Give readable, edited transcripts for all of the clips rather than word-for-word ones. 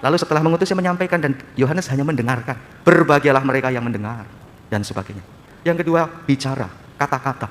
Lalu setelah mengutusnya menyampaikan, dan Yohanes hanya mendengarkan. Berbahagialah mereka yang mendengar, dan sebagainya. Yang kedua, bicara, kata-kata.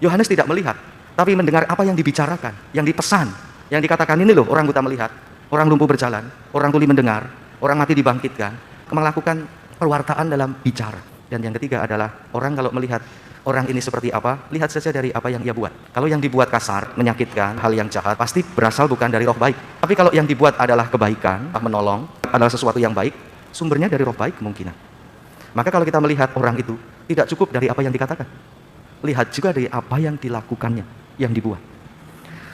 Yohanes tidak melihat, tapi mendengar apa yang dibicarakan, yang dipesan, yang dikatakan. Ini loh, orang buta melihat, orang lumpuh berjalan, orang tuli mendengar, orang mati dibangkitkan, melakukan perwartaan dalam bicara. Dan yang ketiga adalah, orang kalau melihat orang ini seperti apa, lihat saja dari apa yang ia buat. Kalau yang dibuat kasar, menyakitkan, hal yang jahat, pasti berasal bukan dari roh baik. Tapi kalau yang dibuat adalah kebaikan, menolong, adalah sesuatu yang baik, sumbernya dari roh baik kemungkinan. Maka kalau kita melihat orang itu, tidak cukup dari apa yang dikatakan. Lihat juga dari apa yang dilakukannya, yang dibuat.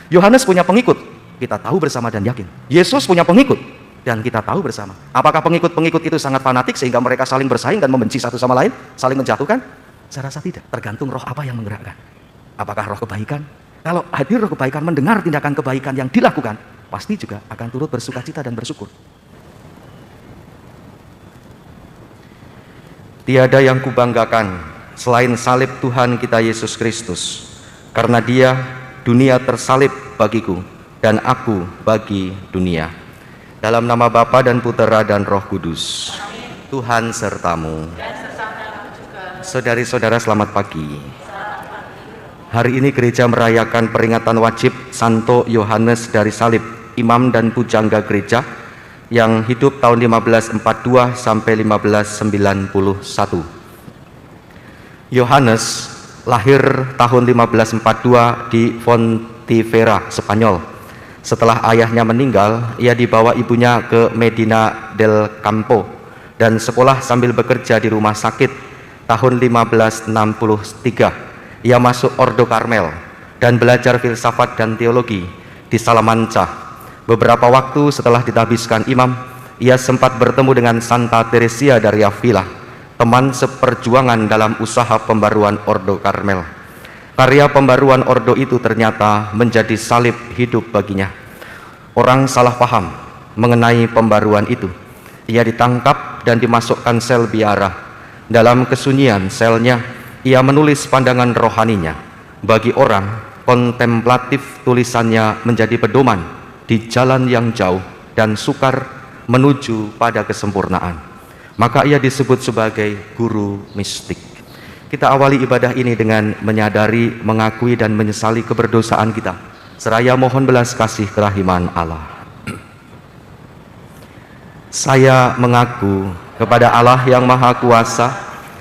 Yohanes punya pengikut, kita tahu bersama dan yakin. Yesus punya pengikut, dan kita tahu bersama. Apakah pengikut-pengikut itu sangat fanatik sehingga mereka saling bersaing dan membenci satu sama lain, saling menjatuhkan? Saya rasa tidak, tergantung roh apa yang menggerakkan. Apakah roh kebaikan? Kalau hadir roh kebaikan, mendengar tindakan kebaikan yang dilakukan, pasti juga akan turut bersukacita dan bersyukur. Tiada yang kubanggakan selain salib Tuhan kita Yesus Kristus. Karena Dia, dunia tersalib bagiku, dan aku bagi dunia. Dalam nama Bapa dan Putera dan Roh Kudus. Tuhan sertamu. Saudari-saudara, selamat pagi. Hari ini gereja merayakan peringatan wajib Santo Yohanes dari Salib, imam dan pujangga gereja yang hidup tahun 1542 sampai 1591. Yohanes lahir tahun 1542 di Pontevedra, Spanyol. Setelah ayahnya meninggal, ia dibawa ibunya ke Medina del Campo dan sekolah sambil bekerja di rumah sakit. Tahun 1563, ia masuk Ordo Karmel dan belajar filsafat dan teologi di Salamanca. Beberapa waktu setelah ditabiskan imam, ia sempat bertemu dengan Santa Teresia dari Avila, teman seperjuangan dalam usaha pembaruan Ordo Karmel. Karya pembaruan Ordo itu ternyata menjadi salib hidup baginya. Orang salah paham mengenai pembaruan itu. Ia ditangkap dan dimasukkan sel biara. Dalam kesunyian selnya, ia menulis pandangan rohaninya. Bagi orang kontemplatif, tulisannya menjadi pedoman di jalan yang jauh dan sukar menuju pada kesempurnaan. Maka ia disebut sebagai guru mistik. Kita awali ibadah ini dengan menyadari, mengakui dan menyesali keberdosaan kita, seraya mohon belas kasih kerahiman Allah. Saya mengaku kepada Allah yang Maha Kuasa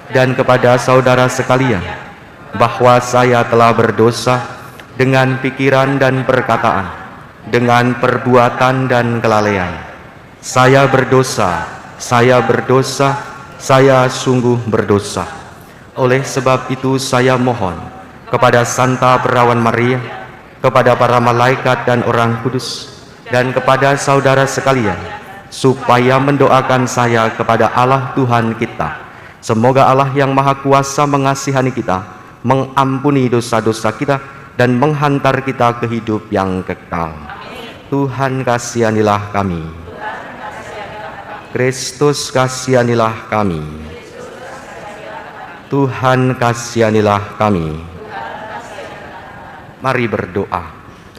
dan kepada saudara sekalian bahwa saya telah berdosa dengan pikiran dan perkataan, dengan perbuatan dan kelalaian. Saya berdosa, saya sungguh berdosa. Oleh sebab itu saya mohon kepada Santa Perawan Maria, kepada para malaikat dan orang kudus, dan kepada saudara sekalian, supaya mendoakan saya kepada Allah Tuhan kita. Semoga Allah yang Maha Kuasa mengasihani kita, mengampuni dosa-dosa kita, dan menghantar kita ke hidup yang kekal. Tuhan kasihanilah kami. Kristus kasihanilah kami. Tuhan kasihanilah kami. Mari berdoa.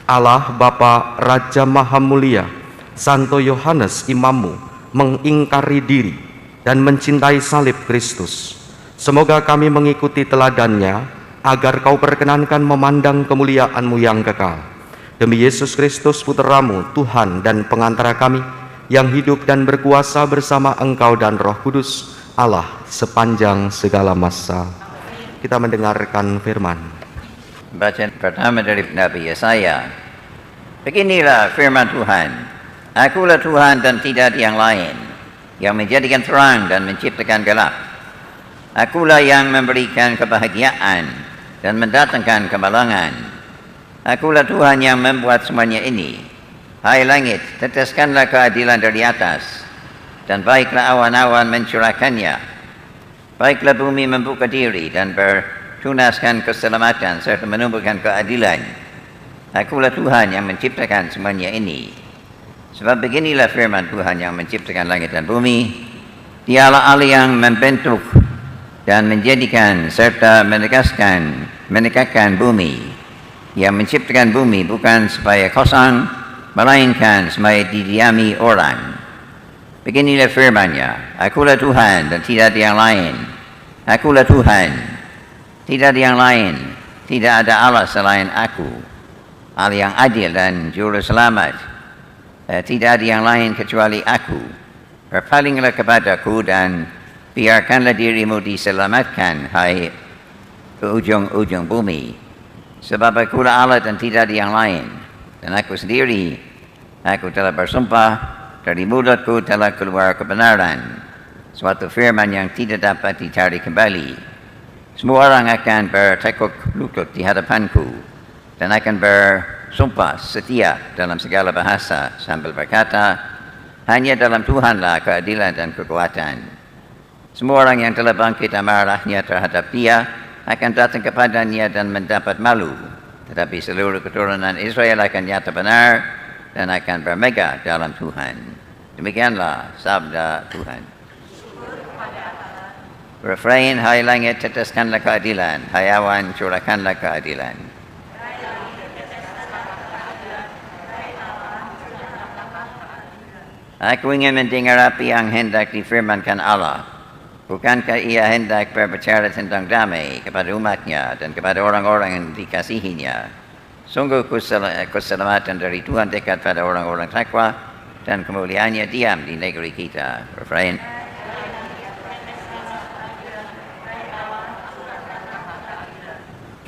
Allah Bapa Raja Maha Mulia, Santo Yohanes imammu mengingkari diri dan mencintai salib Kristus. Semoga kami mengikuti teladannya, agar kau perkenankan memandang kemuliaan-Mu yang kekal. Demi Yesus Kristus Putramu, Tuhan dan pengantara kami, yang hidup dan berkuasa bersama Engkau dan Roh Kudus, Allah sepanjang segala masa. Kita mendengarkan firman. Bacaan pertama dari Nabi Yesaya. Beginilah firman Tuhan. Akulah Tuhan dan tidak yang lain, yang menjadikan terang dan menciptakan gelap. Akulah yang memberikan kebahagiaan dan mendatangkan kemalangan. Akulah Tuhan yang membuat semuanya ini. Hai langit, teteskanlah keadilan dari atas, dan baiklah awan-awan mencurahkannya. Baiklah bumi membuka diri dan bertunaskan keselamatan serta menumbuhkan keadilan. Akulah Tuhan yang menciptakan semuanya ini. Sebab beginilah firman Tuhan yang menciptakan langit dan bumi. Dialah Allah yang membentuk dan menjadikan serta menegakkan bumi. Yang menciptakan bumi bukan supaya kosong, melainkan supaya didiami orang. Beginilah firman-Nya, Akulah Tuhan dan tidak ada yang lain. Akulah Tuhan, tidak ada yang lain. Tidak ada Allah selain Aku, Allah yang adil dan juru selamat. Tidak ada yang lain kecuali Aku. Berpalinglah kepadaku dan biarkanlah dirimu diselamatkan, hai ke ujung-ujung bumi. Sebab Akulah Allah dan tidak ada yang lain. Dan Aku sendiri, Aku telah bersumpah, dari mulutku telah keluar kebenaran, suatu firman yang tidak dapat ditarik kembali. Semua orang akan bertekuk lutut di hadapanku dan akan bersumpah setia dalam segala bahasa sambil berkata, hanya dalam Tuhanlah keadilan dan kekuatan. Semua orang yang telah bangkit amarahnya terhadap Dia akan datang kepadanya dan mendapat malu. Tetapi seluruh keturunan Israel akan nyata benar dan akan bermegah dalam Tuhan. Demikianlah sabda Tuhan. Refrain, hai langit teteskanlah keadilan, hai awan curahkanlah keadilan. Aku ingin mendengar apa yang hendak difirmankan Allah. Bukankah Ia hendak berbicara tentang damai kepada umatnya dan kepada orang-orang yang dikasihinya? Sungguh keselamatan dari Tuhan dekat pada orang-orang takwa dan kemuliaannya diam di negeri kita. Refrain.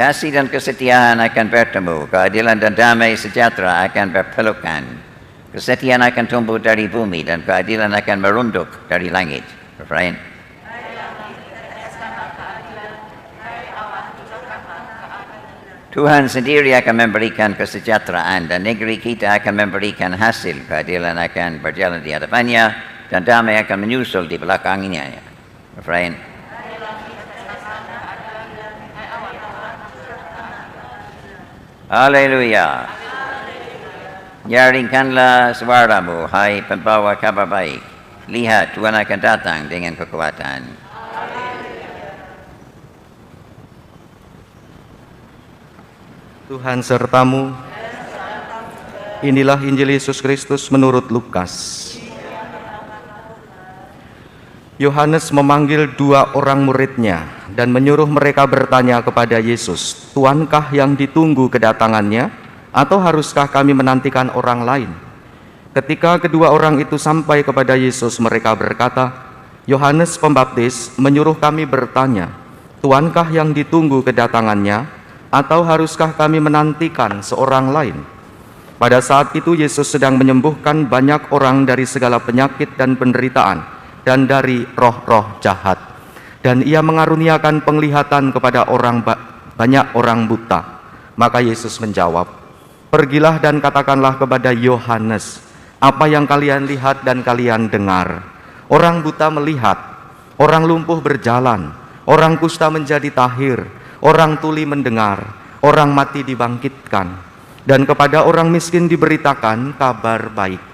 Kasih dan kesetiaan akan bertemu, keadilan dan damai sejahtera akan berpelukan. Kesetiaan akan tumbuh dari bumi dan keadilan akan merunduk dari langit. Refrain. Tuhan sendiri akan memberikan kesejahteraan dan negeri kita akan memberikan hasil. Keadilan akan berjalan di hadapannya dan damai akan menyusul di belakangnya. Refrain. Haleluya. Nyaringkanlah suaramu, hai pembawa kabar baik. Lihat, Tuhan akan datang dengan kekuatan. Tuhan sertamu. Inilah Injil Yesus Kristus menurut Lukas. Yohanes memanggil 2 orang muridnya dan menyuruh mereka bertanya kepada Yesus, Tuankah yang ditunggu kedatangannya, atau haruskah kami menantikan orang lain? Ketika kedua orang itu sampai kepada Yesus, mereka berkata, Yohanes Pembaptis menyuruh kami bertanya, Tuankah yang ditunggu kedatangannya, atau haruskah kami menantikan seorang lain? Pada saat itu Yesus sedang menyembuhkan banyak orang dari segala penyakit dan penderitaan, dan dari roh-roh jahat. Dan Ia mengaruniakan penglihatan kepada banyak orang buta. Maka Yesus menjawab, pergilah dan katakanlah kepada Yohanes, apa yang kalian lihat dan kalian dengar. Orang buta melihat, orang lumpuh berjalan, orang kusta menjadi tahir, orang tuli mendengar, orang mati dibangkitkan. Dan kepada orang miskin diberitakan kabar baik.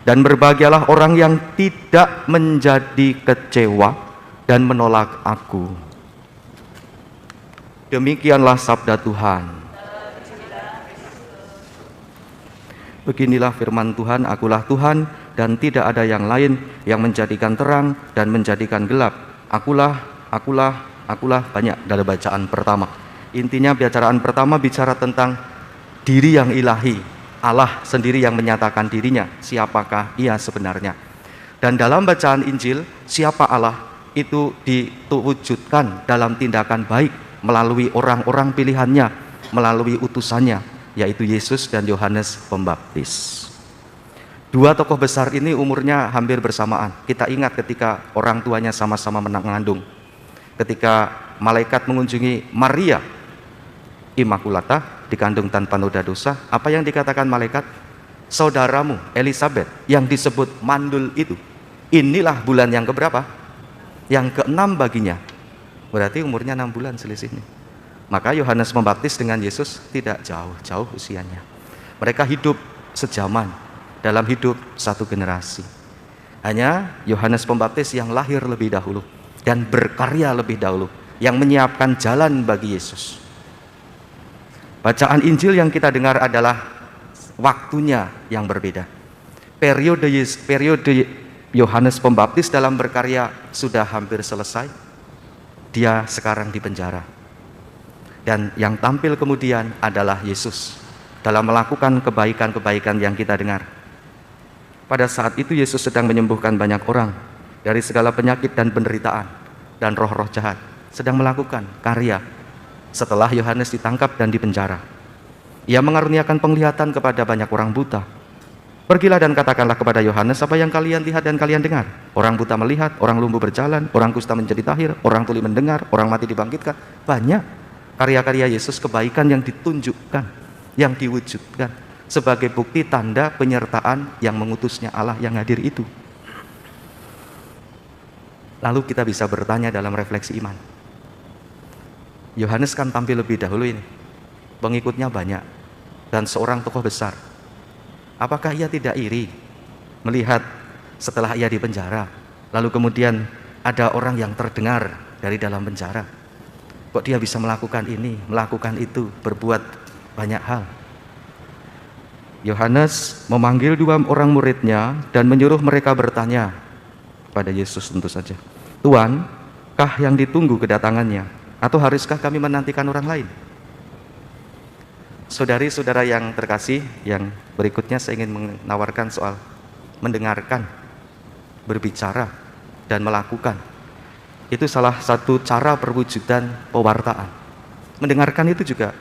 Dan berbahagialah orang yang tidak menjadi kecewa dan menolak Aku. Demikianlah sabda Tuhan. Beginilah firman Tuhan, Akulah Tuhan dan tidak ada yang lain yang menjadikan terang dan menjadikan gelap. Akulah, banyak dalam bacaan pertama. Intinya bacaan pertama bicara tentang diri yang ilahi. Allah sendiri yang menyatakan dirinya, siapakah Ia sebenarnya. Dan dalam bacaan Injil, siapa Allah itu diwujudkan dalam tindakan baik melalui orang-orang pilihannya, melalui utusannya, yaitu Yesus dan Yohanes Pembaptis. 2 tokoh besar ini umurnya hampir bersamaan. Kita ingat ketika orang tuanya sama-sama mengandung. Ketika malaikat mengunjungi Maria Immaculata, dikandung tanpa noda dosa, apa yang dikatakan malaikat? Saudaramu Elizabeth yang disebut mandul itu, inilah bulan yang keberapa? Yang ke-6 baginya. Berarti umurnya 6 bulan selisihnya. Maka Yohanes Pembaptis dengan Yesus tidak jauh-jauh usianya. Mereka hidup sejaman dalam hidup satu generasi. Hanya Yohanes Pembaptis yang lahir lebih dahulu dan berkarya lebih dahulu, yang menyiapkan jalan bagi Yesus. Bacaan Injil yang kita dengar adalah waktunya yang berbeda. Periode Yohanes Pembaptis dalam berkarya sudah hampir selesai, dia sekarang di penjara. Dan yang tampil kemudian adalah Yesus dalam melakukan kebaikan-kebaikan yang kita dengar. Pada saat itu Yesus sedang menyembuhkan banyak orang dari segala penyakit dan penderitaan, dan roh-roh jahat sedang melakukan karya setelah Yohanes ditangkap dan dipenjara. Ia mengaruniakan penglihatan kepada banyak orang buta. Pergilah dan katakanlah kepada Yohanes apa yang kalian lihat dan kalian dengar. Orang buta melihat, orang lumpuh berjalan, orang kusta menjadi tahir, orang tuli mendengar, orang mati dibangkitkan. Banyak karya-karya Yesus, kebaikan yang ditunjukkan, yang diwujudkan sebagai bukti tanda penyertaan yang mengutusnya Allah yang hadir itu. Lalu kita bisa bertanya dalam refleksi iman. Yohanes kan tampil lebih dahulu ini. Pengikutnya banyak dan seorang tokoh besar. Apakah ia tidak iri melihat setelah ia di penjara, lalu kemudian ada orang yang terdengar dari dalam penjara? Kok dia bisa melakukan ini, melakukan itu, berbuat banyak hal? Yohanes memanggil 2 orang muridnya dan menyuruh mereka bertanya pada Yesus tentu saja, "Tuan, kah yang ditunggu kedatangannya? Atau haruskah kami menantikan orang lain?" Saudari-saudara yang terkasih, yang berikutnya saya ingin menawarkan soal mendengarkan, berbicara, dan melakukan. Itu salah satu cara perwujudan pewartaan. Mendengarkan itu juga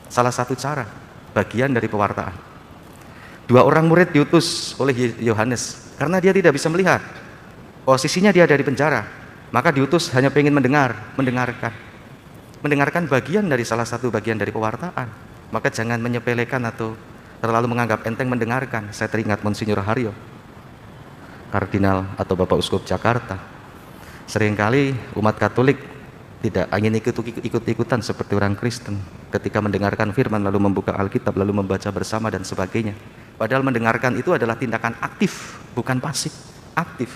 salah satu cara, bagian dari pewartaan. 2 orang murid diutus oleh Yohanes karena dia tidak bisa melihat. Posisinya dia ada di penjara, maka diutus hanya ingin mendengarkan. Mendengarkan bagian dari salah satu bagian dari pewartaan. Maka jangan menyepelekan atau terlalu menganggap enteng mendengarkan. Saya teringat Monsinyur Haryo, Kardinal atau Bapak Uskup Jakarta. Seringkali umat Katolik tidak ingin ikut-ikutan seperti orang Kristen ketika mendengarkan firman lalu membuka Alkitab lalu membaca bersama dan sebagainya. Padahal mendengarkan itu adalah tindakan aktif, bukan pasif, aktif.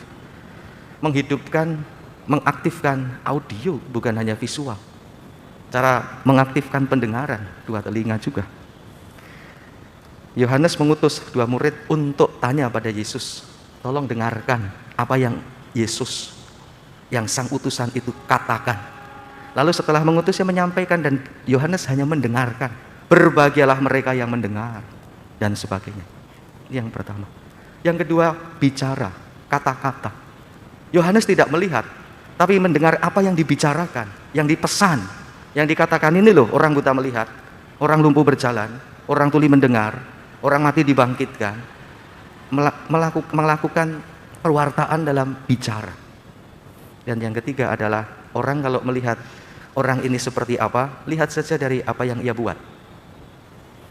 Menghidupkan, mengaktifkan audio, bukan hanya visual. Cara mengaktifkan pendengaran, 2 telinga juga. Yohanes mengutus 2 murid untuk tanya pada Yesus, tolong dengarkan apa yang Yesus, yang sang utusan itu katakan. Lalu setelah mengutusnya menyampaikan dan Yohanes hanya mendengarkan. Berbahagialah mereka yang mendengar dan sebagainya. Yang pertama. Yang kedua, bicara, kata-kata. Yohanes tidak melihat, tapi mendengar apa yang dibicarakan, yang dipesan. Yang dikatakan ini loh, orang buta melihat, orang lumpuh berjalan, orang tuli mendengar, orang mati dibangkitkan. Melakukan perwartaan dalam bicara. Dan yang ketiga adalah orang kalau melihat orang ini seperti apa, lihat saja dari apa yang ia buat.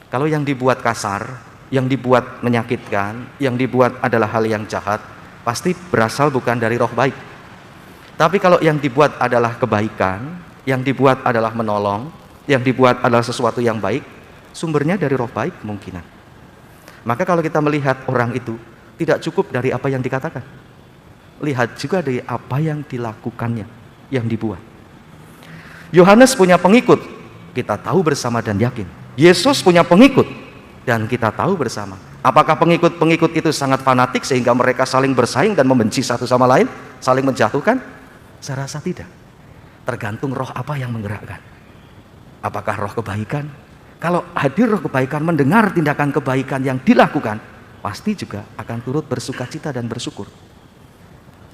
Kalau yang dibuat kasar, yang dibuat menyakitkan, yang dibuat adalah hal yang jahat, pasti berasal bukan dari roh baik. Tapi kalau yang dibuat adalah kebaikan, yang dibuat adalah menolong, yang dibuat adalah sesuatu yang baik, sumbernya dari roh baik kemungkinan. Maka kalau kita melihat orang itu, tidak cukup dari apa yang dikatakan, lihat juga dari apa yang dilakukannya, yang dibuat. Yohanes punya pengikut, kita tahu bersama dan yakin. Yesus punya pengikut, dan kita tahu bersama. Apakah pengikut-pengikut itu sangat fanatik sehingga mereka saling bersaing dan membenci satu sama lain, saling menjatuhkan? Saya rasa tidak. Tergantung roh apa yang menggerakkan. Apakah roh kebaikan? Kalau hadir roh kebaikan, mendengar tindakan kebaikan yang dilakukan, pasti juga akan turut bersukacita dan bersyukur.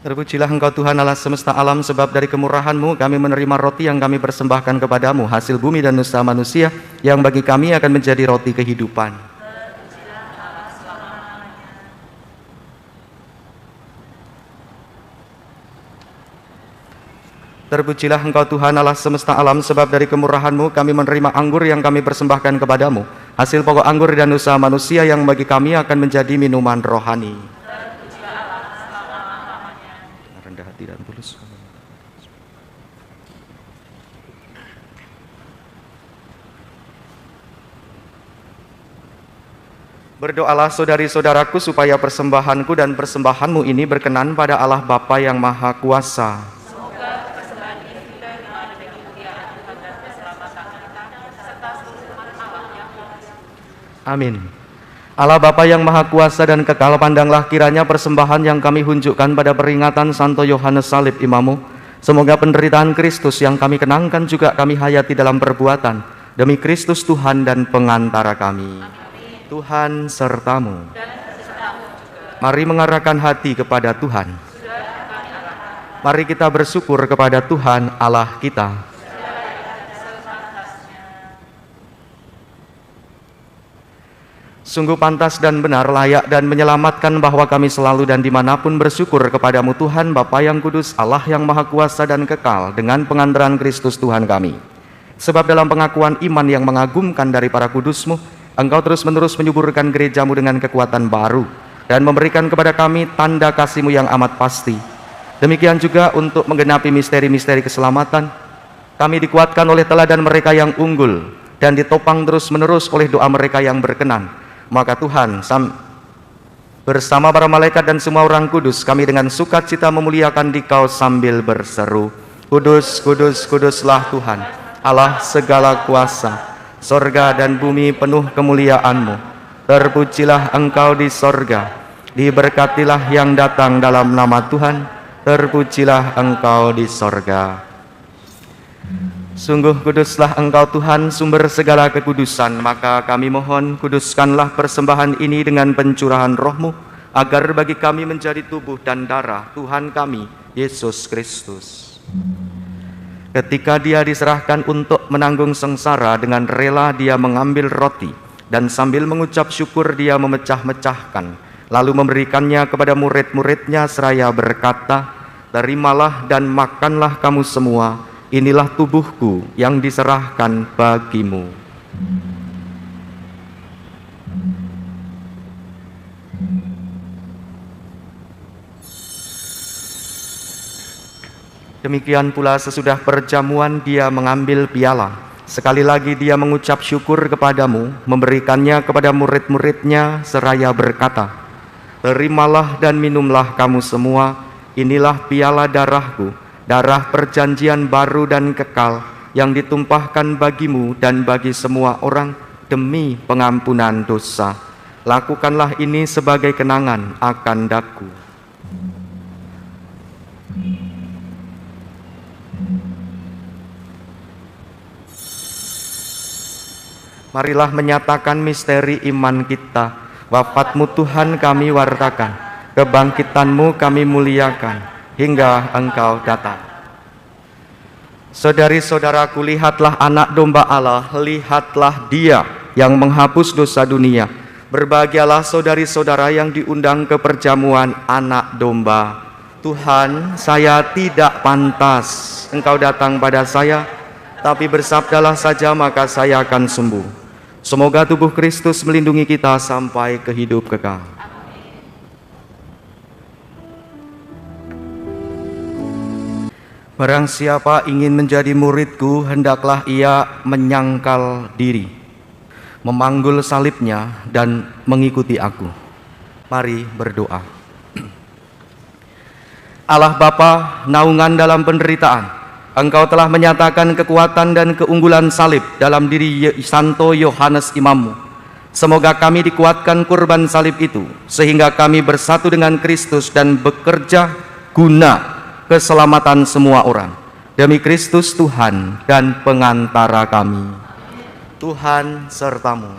Terpujilah Engkau Tuhan Allah semesta alam, sebab dari kemurahan-Mu kami menerima roti yang kami persembahkan kepadamu, hasil bumi dan usaha manusia, yang bagi kami akan menjadi roti kehidupan. Terpujilah Engkau Tuhan Allah semesta alam, sebab dari kemurahan-Mu kami menerima anggur yang kami persembahkan kepadamu, hasil pokok anggur dan usaha manusia, yang bagi kami akan menjadi minuman rohani. Rendah hati dan tulus. Berdoalah saudari-saudaraku supaya persembahanku dan persembahanmu ini berkenan pada Allah Bapa yang Maha Kuasa. Amin. Allah Bapa yang Maha Kuasa dan Kekal, pandanglah kiranya persembahan yang kami hunjukkan pada peringatan Santo Yohanes Salib Imamu. Semoga penderitaan Kristus yang kami kenangkan juga kami hayati dalam perbuatan, demi Kristus Tuhan dan pengantara kami. Tuhan sertamu. Mari mengarahkan hati kepada Tuhan. Mari kita bersyukur kepada Tuhan Allah kita. Sungguh pantas dan benar, layak dan menyelamatkan bahwa kami selalu dan dimanapun bersyukur kepadamu Tuhan, Bapa yang kudus, Allah yang maha kuasa dan kekal, dengan pengantaran Kristus Tuhan kami. Sebab dalam pengakuan iman yang mengagumkan dari para kudusmu, Engkau terus-menerus menyuburkan gerejamu dengan kekuatan baru, dan memberikan kepada kami tanda kasih-Mu yang amat pasti. Demikian juga untuk menggenapi misteri-misteri keselamatan, kami dikuatkan oleh teladan mereka yang unggul, dan ditopang terus-menerus oleh doa mereka yang berkenan. Maka Tuhan, bersama para malaikat dan semua orang kudus, kami dengan sukacita memuliakan Dikau sambil berseru, Kudus, kudus, kuduslah Tuhan, Allah segala kuasa, sorga dan bumi penuh kemuliaan-Mu. Terpujilah Engkau di sorga, diberkatilah yang datang dalam nama Tuhan, terpujilah Engkau di sorga. Sungguh kuduslah Engkau Tuhan, sumber segala kekudusan. Maka kami mohon, kuduskanlah persembahan ini dengan pencurahan Roh-Mu, agar bagi kami menjadi tubuh dan darah Tuhan kami, Yesus Kristus. Ketika Dia diserahkan untuk menanggung sengsara, dengan rela Dia mengambil roti, dan sambil mengucap syukur Dia memecah-mecahkan, lalu memberikannya kepada murid-murid-Nya seraya berkata, Terimalah dan makanlah kamu semua, inilah tubuhku yang diserahkan bagimu. Demikian pula sesudah perjamuan Dia mengambil piala. Sekali lagi Dia mengucap syukur kepadamu, memberikannya kepada murid-murid-Nya seraya berkata, Terimalah dan minumlah kamu semua, inilah piala darahku, darah perjanjian baru dan kekal, yang ditumpahkan bagimu dan bagi semua orang demi pengampunan dosa. Lakukanlah ini sebagai kenangan akan daku. Marilah menyatakan misteri iman kita. Wafat-Mu Tuhan kami wartakan, kebangkitan-Mu kami muliakan, hingga Engkau datang. Saudari-saudaraku, lihatlah anak domba Allah, lihatlah Dia yang menghapus dosa dunia. Berbahagialah saudari-saudara yang diundang ke perjamuan anak domba. Tuhan, saya tidak pantas Engkau datang pada saya, tapi bersabdalah saja maka saya akan sembuh. Semoga tubuh Kristus melindungi kita sampai ke hidup kekal. Barang siapa ingin menjadi muridku, hendaklah ia menyangkal diri, memanggul salibnya, dan mengikuti aku. Mari berdoa. Allah Bapa, naungan dalam penderitaan, Engkau telah menyatakan kekuatan dan keunggulan salib dalam diri Santo Yohanes Imam-Mu. Semoga kami dikuatkan kurban salib itu, sehingga kami bersatu dengan Kristus dan bekerja guna keselamatan semua orang. Demi Kristus Tuhan dan pengantara kami. Tuhan sertamu.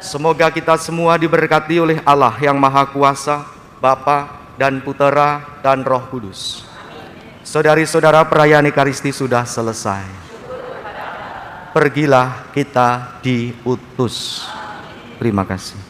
Semoga kita semua diberkati oleh Allah yang Maha Kuasa, Bapa dan Putera dan Roh Kudus. Saudari-saudara, perayaan Ekaristi sudah selesai. Pergilah, kita diutus. Terima kasih.